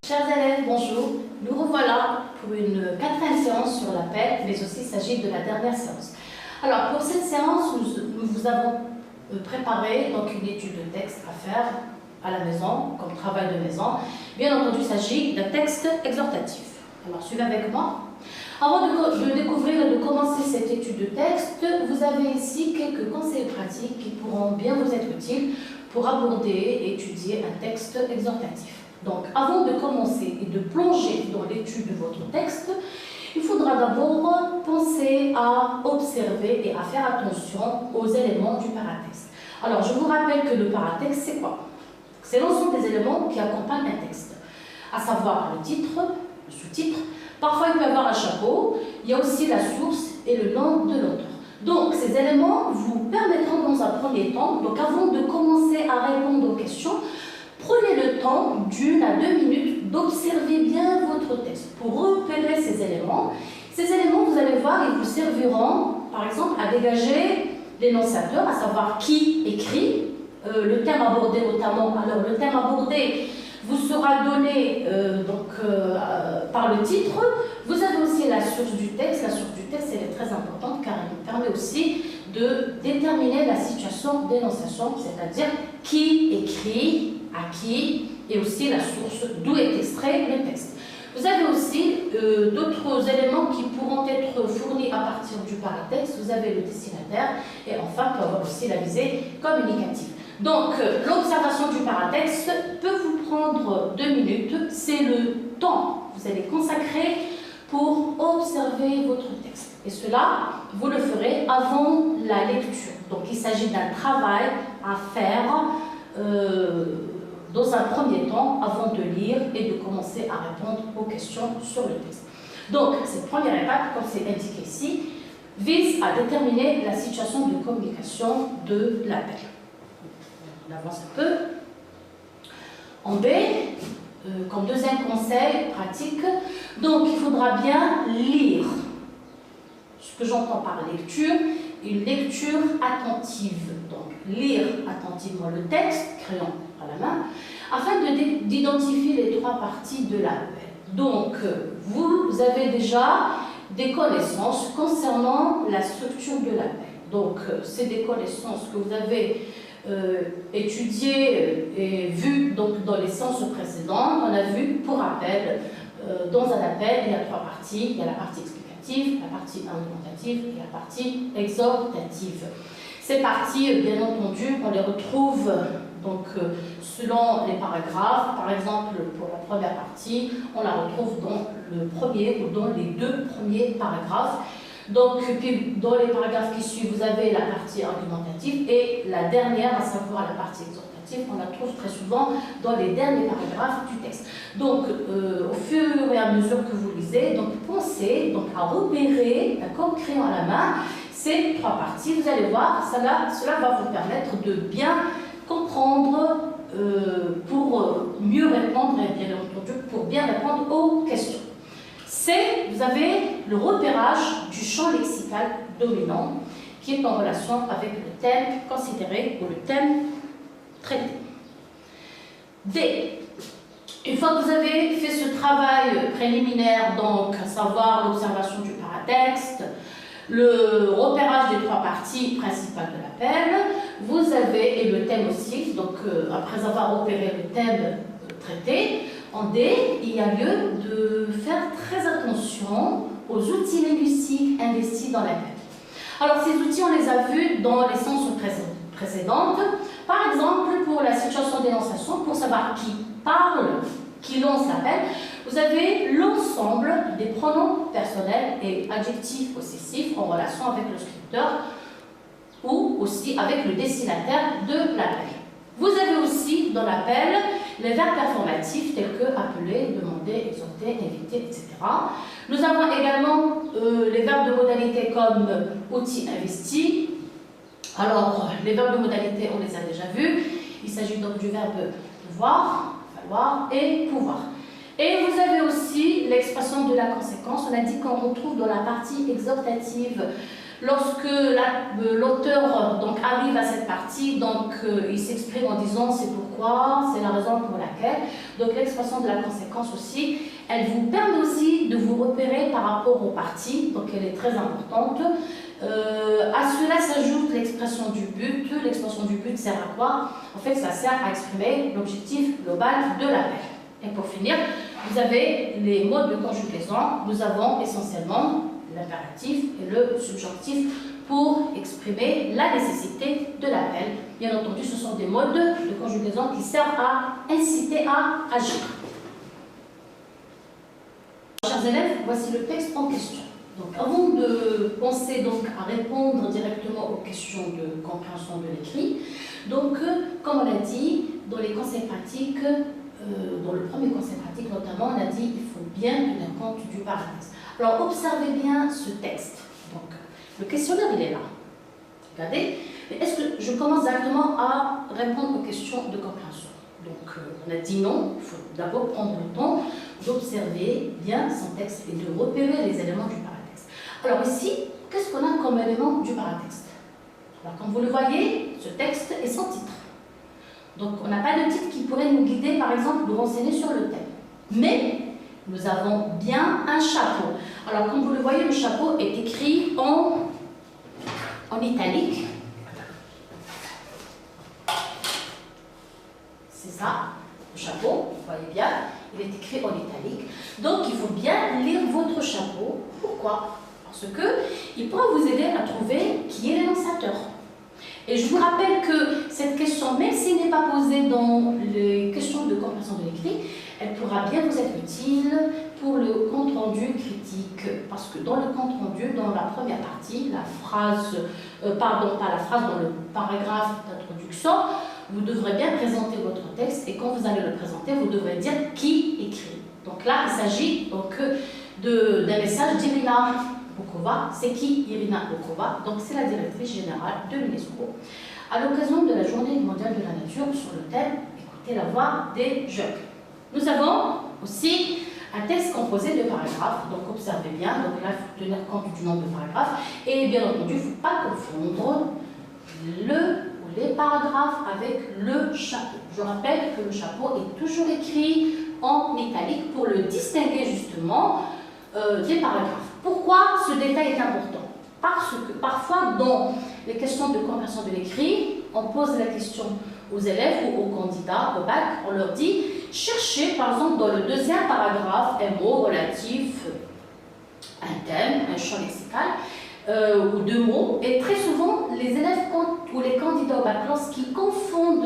Chers élèves, bonjour. Nous revoilà pour une quatrième séance sur l'appel, mais aussi il s'agit de la dernière séance. Alors, pour cette séance, nous vous avons préparé donc, une étude de texte à faire à la maison, comme travail de maison. Bien entendu, il s'agit d'un texte exhortatif. Alors, suivez avec moi. Avant de découvrir et de commencer cette étude de texte, vous avez ici quelques conseils pratiques qui pourront bien vous être utiles pour aborder et étudier un texte exhortatif. Donc, avant de commencer et de plonger dans l'étude de votre texte, il faudra d'abord penser à observer et à faire attention aux éléments du paratexte. Alors, je vous rappelle que le paratexte, c'est quoi? C'est l'ensemble des éléments qui accompagnent un texte, à savoir le titre, le sous-titre. Parfois, il peut y avoir un chapeau, il y a aussi la source et le nom de l'auteur. Donc, ces éléments vous permettront dans un premier temps, donc avant de commencer à répondre aux questions, prenez le temps d'1 à 2 minutes d'observer bien votre texte pour repérer ces éléments. Ces éléments, vous allez voir, ils vous serviront, par exemple, à dégager l'énonciateur, à savoir qui écrit, le thème abordé notamment. Alors, le thème abordé vous sera donné par le titre. Vous avez aussi la source du texte. La source du texte, elle est très importante car elle nous permet aussi de déterminer la situation d'énonciation, c'est-à-dire qui écrit, à qui, et aussi la source d'où est extrait le texte. Vous avez aussi d'autres éléments qui pourront être fournis à partir du paratexte. Vous avez le destinataire et enfin peut avoir aussi la visée communicative. Donc, l'observation du paratexte peut vous prendre 2 minutes. C'est le temps que vous allez consacrer pour observer votre texte. Et cela, vous le ferez avant la lecture. Donc, il s'agit d'un travail à faire dans un premier temps avant de lire et de commencer à répondre aux questions sur le texte. Donc, cette première étape, comme c'est indiqué ici, vise à déterminer la situation de communication de l'appel. On avance un peu. En B, comme deuxième conseil pratique, donc il faudra bien lire. Ce que j'entends par lecture, une lecture attentive. Donc, lire attentivement le texte, crayon à la main, afin d'identifier les 3 parties de l'appel. Donc, vous avez déjà des connaissances concernant la structure de l'appel. Donc, c'est des connaissances que vous avez étudiées et vues donc, dans les séances précédentes. On a vu, pour rappel, dans un appel, il y a 3 parties. Il y a la partie explicative, la partie argumentative et la partie exhortative. Ces parties, bien entendu, on les retrouve donc, selon les paragraphes. Par exemple, pour la première partie, on la retrouve dans le premier ou dans les 2 premiers paragraphes. Donc, puis, dans les paragraphes qui suivent, vous avez la partie argumentative et la dernière, à savoir la partie exhortative, on la trouve très souvent dans les derniers paragraphes du texte. Donc, au fur et à mesure que vous lisez, donc, pensez donc, à repérer, d'accord, crayon à la main, ces 3 parties. Vous allez voir, cela va vous permettre de bien comprendre pour mieux répondre et bien entendu pour bien répondre aux questions. C, vous avez le repérage du champ lexical dominant qui est en relation avec le thème considéré ou le thème traité. D, une fois que vous avez fait ce travail préliminaire, donc à savoir l'observation du paratexte, le repérage des 3 parties principales de l'appel, vous avez, et le thème aussi, donc après avoir repéré le thème traité, en D, il y a lieu de faire très attention aux outils linguistiques investis dans l'appel. Alors ces outils, on les a vus dans les séances précédentes. Par exemple, pour la situation d'énonciation, pour savoir qui parle, qui lance l'appel, vous avez l'ensemble des pronoms personnels et adjectifs possessifs en relation avec le scripteur ou aussi avec le destinataire de l'appel. Vous avez aussi dans l'appel les verbes performatifs tels que appeler, demander, exhorter, inviter, etc. Nous avons également les verbes de modalité comme outils investis. Alors, les verbes de modalité, on les a déjà vus. Il s'agit donc du verbe devoir, falloir et pouvoir. Et vous avez aussi l'expression de la conséquence. On a dit qu'on retrouve dans la partie exhortative Lorsque l'auteur donc arrive à cette partie, donc il s'exprime en disant c'est pourquoi, c'est la raison pour laquelle. Donc l'expression de la conséquence aussi, elle vous permet aussi de vous repérer par rapport aux parties, donc elle est très importante. À cela s'ajoute l'expression du but. L'expression du but sert à quoi? En fait, ça sert à exprimer l'objectif global de l'appel. Et pour finir, vous avez les modes de conjugaison. Nous avons essentiellement l'impératif et le subjonctif pour exprimer la nécessité de l'appel. Bien entendu, ce sont des modes de conjugaison qui servent à inciter à agir. Chers élèves, voici le texte en question. Donc, avant de penser donc à répondre directement aux questions de compréhension de l'écrit, donc, comme on l'a dit, dans les conseils pratiques, dans le premier conseil pratique notamment, on a dit qu'il faut bien tenir compte du paratexte. Alors, observez bien ce texte. Donc, le questionnaire, il est là. Regardez. Mais est-ce que je commence directement à répondre aux questions de compréhension? Donc, on a dit non. Il faut d'abord prendre le temps d'observer bien son texte et de repérer les éléments du paratexte. Alors ici, qu'est-ce qu'on a comme élément du paratexte? Alors, comme vous le voyez, ce texte est sans titre. Donc, on n'a pas de titre qui pourrait nous guider, par exemple, nous renseigner sur le thème. Mais, nous avons bien un chapeau. Alors, comme vous le voyez, le chapeau est écrit en italique. C'est ça, le chapeau, vous voyez bien, il est écrit en italique. Donc, il faut bien lire votre chapeau. Pourquoi? Parce qu'il pourra vous aider à trouver qui est l'énonciateur. Et je vous rappelle que cette question, même s'il n'est pas posée dans les questions de compréhension de l'écrit, elle pourra bien vous être utile pour le compte-rendu critique. Parce que dans le compte-rendu, dans la première partie, la phrase, pardon, pas la phrase, dans le paragraphe d'introduction, vous devrez bien présenter votre texte et quand vous allez le présenter, vous devrez dire qui écrit. Donc là, il s'agit donc d'un message d'Irina Bokova. C'est qui Irina Bokova? Donc c'est la directrice générale de l'UNESCO. À l'occasion de la Journée mondiale de la nature sur le thème « Écoutez la voix des jeunes ». Nous avons aussi un texte composé de paragraphes, donc observez bien, donc là il faut tenir compte du nombre de paragraphes et bien entendu il ne faut pas confondre les paragraphes avec le chapeau. Je rappelle que le chapeau est toujours écrit en italique pour le distinguer justement des paragraphes. Pourquoi ce détail est important? Parce que parfois dans les questions de compréhension de l'écrit, on pose la question aux élèves ou aux candidats au bac, on leur dit cherchez par exemple dans le deuxième paragraphe un mot relatif, un thème, un champ lexical ou deux mots. Et très souvent, les élèves ou les candidats au bac, lorsqu'ils confondent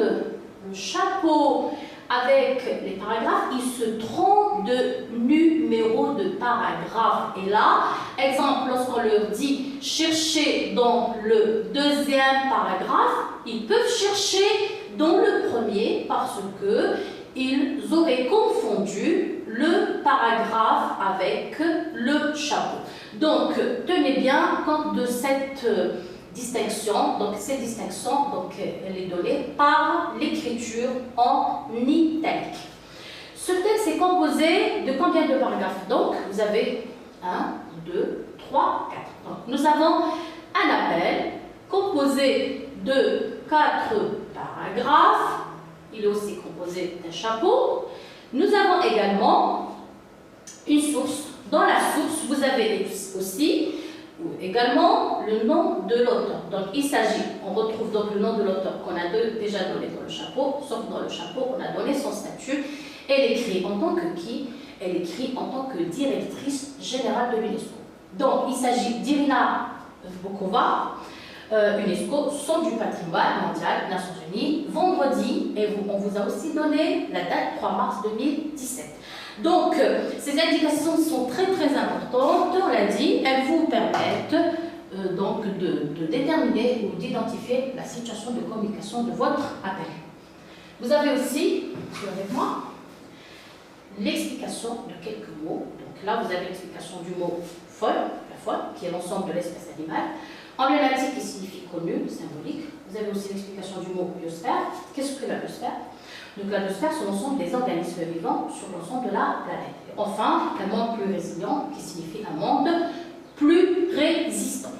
le chapeau avec les paragraphes, ils se trompent de numéro de paragraphe. Et là, exemple, lorsqu'on leur dit chercher dans le deuxième paragraphe, ils peuvent chercher dans le premier parce que ils auraient confondu le paragraphe avec le chapeau. Donc, tenez bien compte de cette distinction. Donc, cette distinction, donc, elle est donnée par l'écriture en italique. Ce texte est composé de combien de paragraphes? Donc, vous avez 1, 2, 3, 4. Donc, nous avons un appel composé de 4 paragraphes. Il est aussi composé d'un chapeau. Nous avons également une source. Dans la source, vous avez aussi également le nom de l'auteur. Donc, il s'agit, on retrouve donc le nom de l'auteur qu'on a déjà donné dans le chapeau, sauf dans le chapeau, on a donné son statut. Elle écrit en tant que qui? Elle écrit en tant que directrice générale de l'UNESCO. Donc, il s'agit d'Irina Bokova, UNESCO, Centre du patrimoine mondial, Nations Unies, vendredi, et on vous a aussi donné la date 3 mars 2017. Donc, ces indications sont très très importantes, on l'a dit, elles vous permettent donc de déterminer ou d'identifier la situation de communication de votre appel. Vous avez aussi, avec moi, l'explication de quelques mots. Donc là, vous avez l'explication du mot folle, la folle, qui est l'ensemble de l'espèce animale. Emblématique qui signifie connu, symbolique. Vous avez aussi l'explication du mot biosphère. Qu'est-ce que la biosphère? Donc la biosphère, c'est l'ensemble des organismes vivants sur l'ensemble de la planète. Et enfin, un monde plus résilient, qui signifie un monde plus résistant.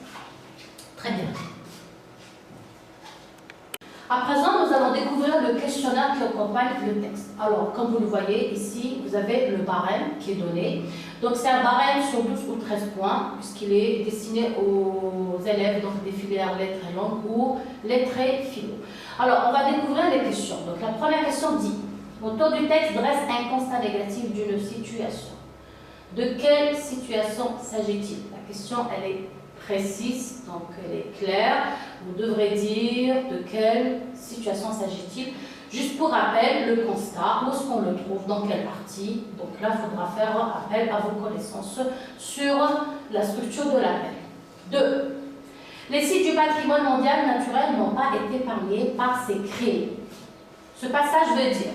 Très bien. À présent, nous allons découvrir le questionnaire qui accompagne le texte. Alors, comme vous le voyez ici, vous avez le barème qui est donné. Donc, c'est un barème sur 12 ou 13 points, puisqu'il est destiné aux élèves donc, des filières lettres et langues ou lettrés philo. Alors, on va découvrir les questions. Donc, la première question dit, l'auteur du texte dresse un constat négatif d'une situation. De quelle situation s'agit-il? La question, elle est précise, donc elle est claire. Vous devrez dire de quelle situation s'agit-il. Juste pour rappel, le constat, où est-ce qu'on le trouve, dans quelle partie. Donc là, il faudra faire appel à vos connaissances sur la structure de l'appel. 2. Les sites du patrimoine mondial naturel n'ont pas été épargnés par ces crimes. Ce passage veut dire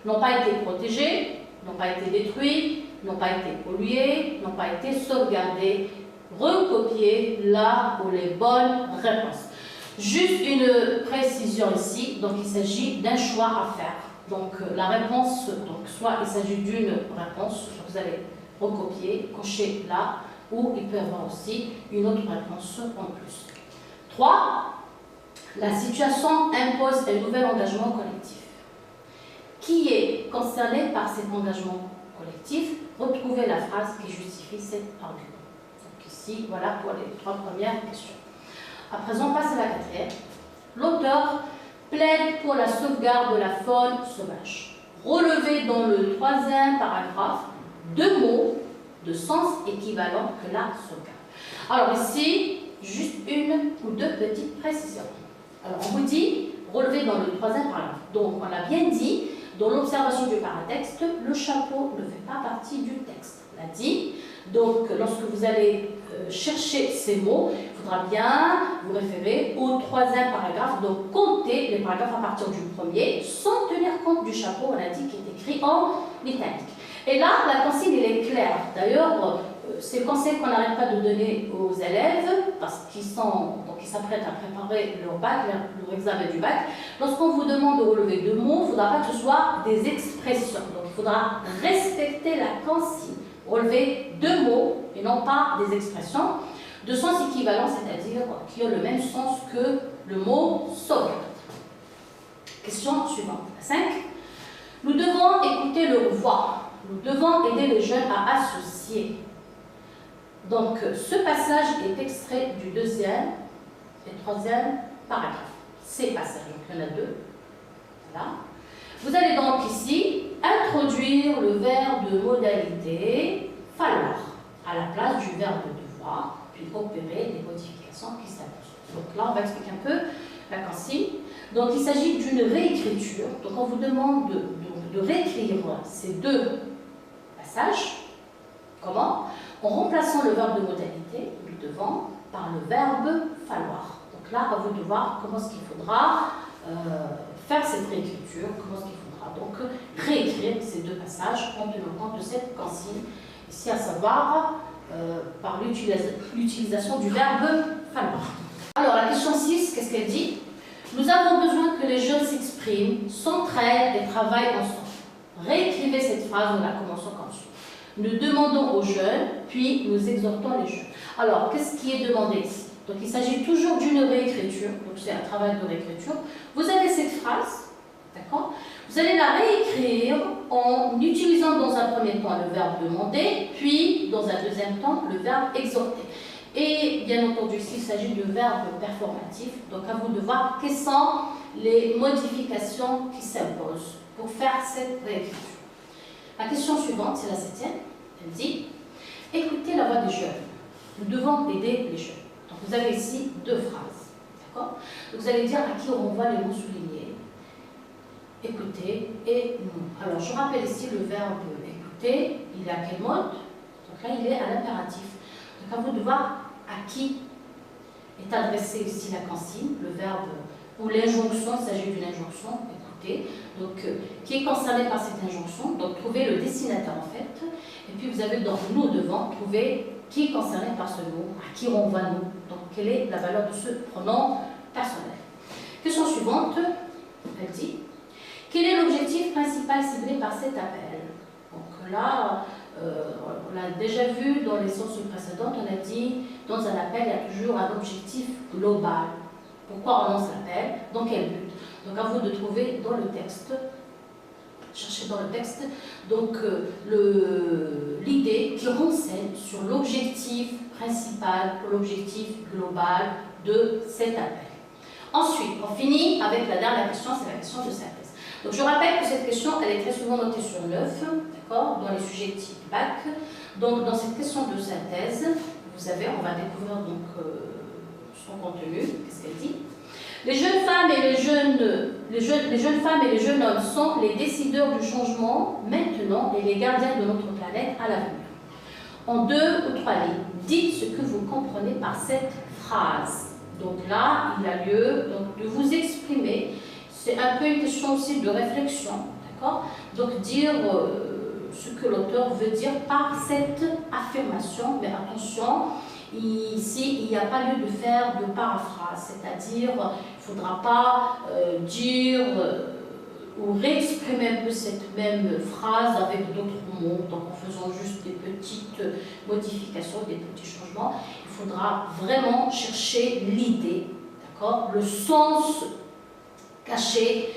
n'ont pas été protégés, n'ont pas été détruits, n'ont pas été pollués, n'ont pas été sauvegardés, recopiés là où les bonnes réponses. Juste une précision ici, donc il s'agit d'un choix à faire. Donc la réponse, donc soit il s'agit d'une réponse, vous allez recopier, cocher là, ou il peut y avoir aussi une autre réponse en plus. 3. La situation impose un nouvel engagement collectif. Qui est concerné par cet engagement collectif? Retrouvez la phrase qui justifie cet argument. Donc ici, voilà pour les 3 premières questions. À présent, on passe à la 4e. L'auteur plaide pour la sauvegarde de la faune sauvage. Relevez dans le 3e paragraphe 2 mots de sens équivalent que la sauvegarde. Alors ici, juste une ou 2 petites précisions. Alors on vous dit, relevez dans le 3e paragraphe. Donc on a bien dit, dans l'observation du paratexte, le chapeau ne fait pas partie du texte. On l'a dit. Donc, lorsque vous allez chercher ces mots, il faudra bien vous référer au 3e paragraphe. Donc, comptez les paragraphes à partir du 1er, sans tenir compte du chapeau, on a dit, qui est écrit en italique. Et là, la consigne, elle est claire. D'ailleurs, c'est le conseil qu'on n'arrête pas de donner aux élèves, parce qu'ils s'apprêtent à préparer leur bac, leur examen du bac. Lorsqu'on vous demande de relever 2 mots, il ne faudra pas que ce soit des expressions. Donc, il faudra respecter la consigne. Relever 2 mots et non pas des expressions de sens équivalent, c'est-à-dire qui ont le même sens que le mot sauvegarde. Question suivante. 5. Nous devons écouter leur voix. Nous devons aider les jeunes à associer. Donc, ce passage est extrait du 2e et 3e paragraphe. Ces passages, donc il y en a 2. Voilà. Vous allez donc ici introduire le verbe de modalité falloir à la place du verbe devoir, puis opérer les modifications qui s'imposent. Donc là, on va expliquer un peu la consigne. Donc il s'agit d'une réécriture. Donc on vous demande de réécrire ces 2 passages. Comment? En remplaçant le verbe de modalité, du devant, par le verbe falloir. Donc là, à vous de voir comment est-ce qu'il faudra faire cette réécriture, comment est-ce qu'il faudra donc réécrire ces 2 passages en tenant compte de cette consigne, ici à savoir par l'utilisation du verbe falloir. Alors la question 6, qu'est-ce qu'elle dit? Nous avons besoin que les jeunes s'expriment, s'entraident et travaillent ensemble. Réécrivez cette phrase en la commençant comme suit. Nous demandons aux jeunes, puis nous exhortons les jeunes. Alors, qu'est-ce qui est demandé ici? Donc, il s'agit toujours d'une réécriture. Donc, c'est un travail de réécriture. Vous avez cette phrase, d'accord? Vous allez la réécrire en utilisant dans un premier temps le verbe demander, puis dans un deuxième temps le verbe exhorter. Et bien entendu, ici, il s'agit de verbe performatif. Donc, à vous de voir quelles sont les modifications qui s'imposent pour faire cette réécriture. La question suivante, c'est la 7e. Elle dit « Écoutez la voix des jeunes. Nous devons aider les jeunes. » Donc, vous avez ici 2 phrases. D'accord? Vous allez dire à qui on renvoie les mots soulignés. Écoutez et nous. Alors, je rappelle ici le verbe écouter. Il est à quel mode? Donc là, il est à l'impératif. Donc, à vous de voir à qui est adressée ici la consigne, le verbe ou l'injonction, il s'agit d'une injonction, écoutez. Donc, qui est concerné par cette injonction. Donc, trouvez le destinataire en fait. Et puis, vous avez donc nous devant trouver qui est concerné par ce mot, à qui renvoie nous. Donc, quelle est la valeur de ce pronom personnel. Question suivante, elle dit quel est l'objectif principal ciblé par cet appel? Donc là, on l'a déjà vu dans les séances précédentes, on a dit dans un appel, il y a toujours un objectif global. Pourquoi on lance l'appel? Dans quel but? Donc à vous de trouver dans le texte, chercher dans le texte, donc l'idée qui renseigne sur l'objectif principal, l'objectif global de cet appel. Ensuite, on finit avec la dernière question, c'est la question de synthèse. Donc je rappelle que cette question, elle est très souvent notée sur 9, d'accord, dans les sujets type bac. Donc dans cette question de synthèse, vous avez, on va découvrir donc son contenu, qu'est-ce qu'elle dit. Les jeunes femmes et les jeunes hommes sont les décideurs du changement maintenant et les gardiens de notre planète à l'avenir. En 2 ou 3 lignes, dites ce que vous comprenez par cette phrase. Donc là, il y a lieu donc, de vous exprimer. C'est un peu une question aussi de réflexion, d'accord? Donc dire ce que l'auteur veut dire par cette affirmation, mais attention, ici, il n'y a pas lieu de faire de paraphrase, c'est-à-dire, il ne faudra pas dire ou réexprimer un peu cette même phrase avec d'autres mots, donc en faisant juste des petites modifications, des petits changements. Il faudra vraiment chercher l'idée, d'accord, le sens caché.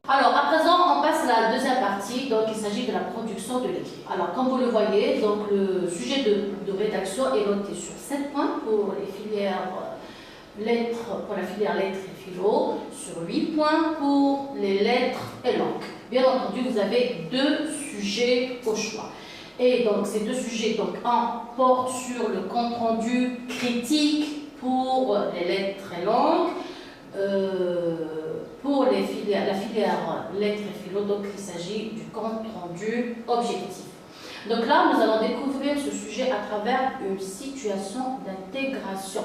Alors, à présent, on passe à la deuxième partie, donc il s'agit de la production de l'écrit. Alors, comme vous le voyez, donc, le sujet de rédaction est noté sur 7 points pour les filières lettres, pour la filière lettres et philo, sur 8 points pour les lettres et langues. Bien entendu, vous avez 2 sujets au choix. Et donc, ces 2 sujets, donc, un porte sur le compte-rendu critique pour les lettres et langues. Pour la filière lettres et philo, donc il s'agit du compte rendu objectif. Donc là, nous allons découvrir ce sujet à travers une situation d'intégration.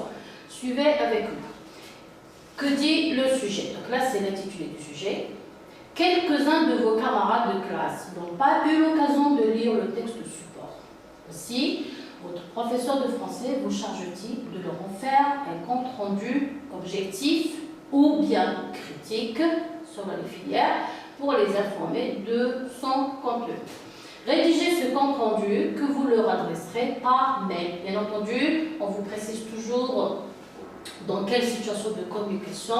Suivez avec nous. Que dit le sujet? Donc là, c'est l'intitulé du sujet. Quelques-uns de vos camarades de classe n'ont pas eu l'occasion de lire le texte support. Aussi, votre professeur de français vous charge-t-il de leur en faire un compte rendu objectif ou bien critique sur les filières pour les informer de son contenu. Rédigez ce compte rendu que vous leur adresserez par mail. Bien entendu, on vous précise toujours dans quelle situation de communication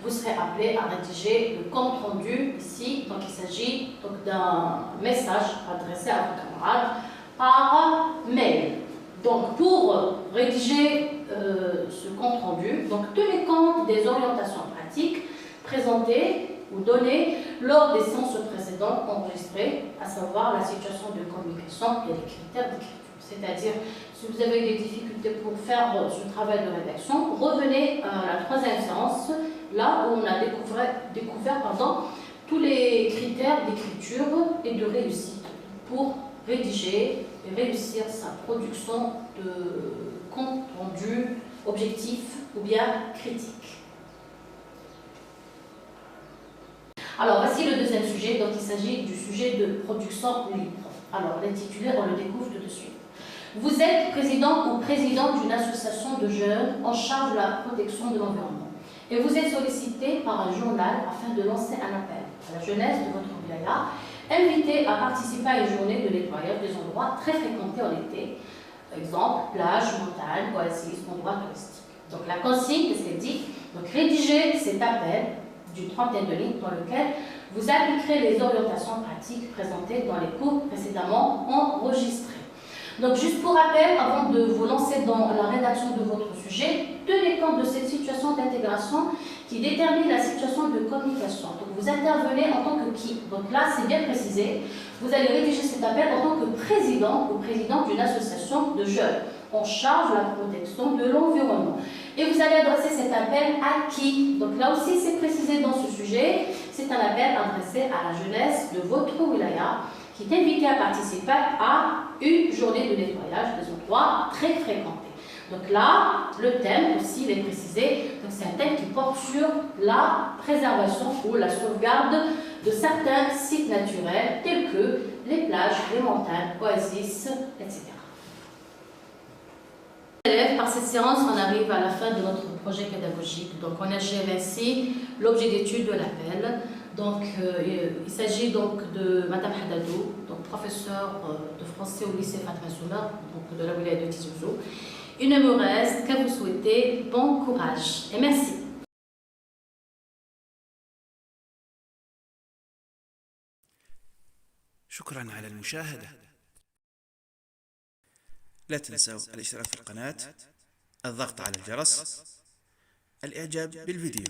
vous serez appelé à rédiger le compte rendu ici. Donc il s'agit d'un message adressé à vos camarades par mail. Donc, pour rédiger ce compte rendu, donc tenez compte des orientations pratiques présentées ou données lors des séances précédentes enregistrées, à savoir la situation de communication et les critères d'écriture. C'est-à-dire, si vous avez des difficultés pour faire ce travail de rédaction, revenez à la 3e séance, là où on a découvert tous les critères d'écriture et de réussite pour rédiger et réussir sa production de compte rendu objectif ou bien critique. Alors, voici le deuxième sujet. Donc, il s'agit du sujet de production libre. Alors, l'intitulé, on le découvre tout de suite. Vous êtes président ou présidente d'une association de jeunes en charge de la protection de l'environnement. Et vous êtes sollicité par un journal afin de lancer un appel à la jeunesse de votre wilaya, invité à participer à une journée de nettoyage des endroits très fréquentés en été. Exemple, plage, montagne, oasis, endroits touristiques. Donc la consigne, qu'est-ce qu'elle dit? Donc rédigez cet appel d'une 30aine de lignes dans lequel vous appliquerez les orientations pratiques présentées dans les cours précédemment enregistrés. Donc juste pour rappel, avant de vous lancer dans la rédaction de votre sujet, tenez compte de cette situation d'intégration qui détermine la situation de communication. Donc vous intervenez en tant que qui? Donc là, c'est bien précisé. Vous allez rédiger cet appel en tant que président ou présidente d'une association de jeunes en charge de la protection de l'environnement. Et vous allez adresser cet appel à qui? Donc là aussi, c'est précisé dans ce sujet. C'est un appel adressé à la jeunesse de votre wilaya qui est invité à participer à une journée de nettoyage des endroits très fréquentés. Donc là, le thème aussi, il est précisé. Donc c'est un thème qui porte sur la préservation ou la sauvegarde de certains sites naturels tels que les plages, les montagnes, oasis, etc. Élèves, par cette séance, on arrive à la fin de notre projet pédagogique. Donc on achève ainsi l'objet d'étude de l'appel. Donc, il s'agit donc de Madame Hadadou, donc professeure de français au lycée Fatma Soumar, donc de la wilaya de Tizi Ouzou. Il ne me reste qu'à vous souhaiter bon courage et merci. شكرا على المشاهدة. لا تنسوا الاشتراك في القناة، الضغط على الجرس، الإعجاب بالفيديو.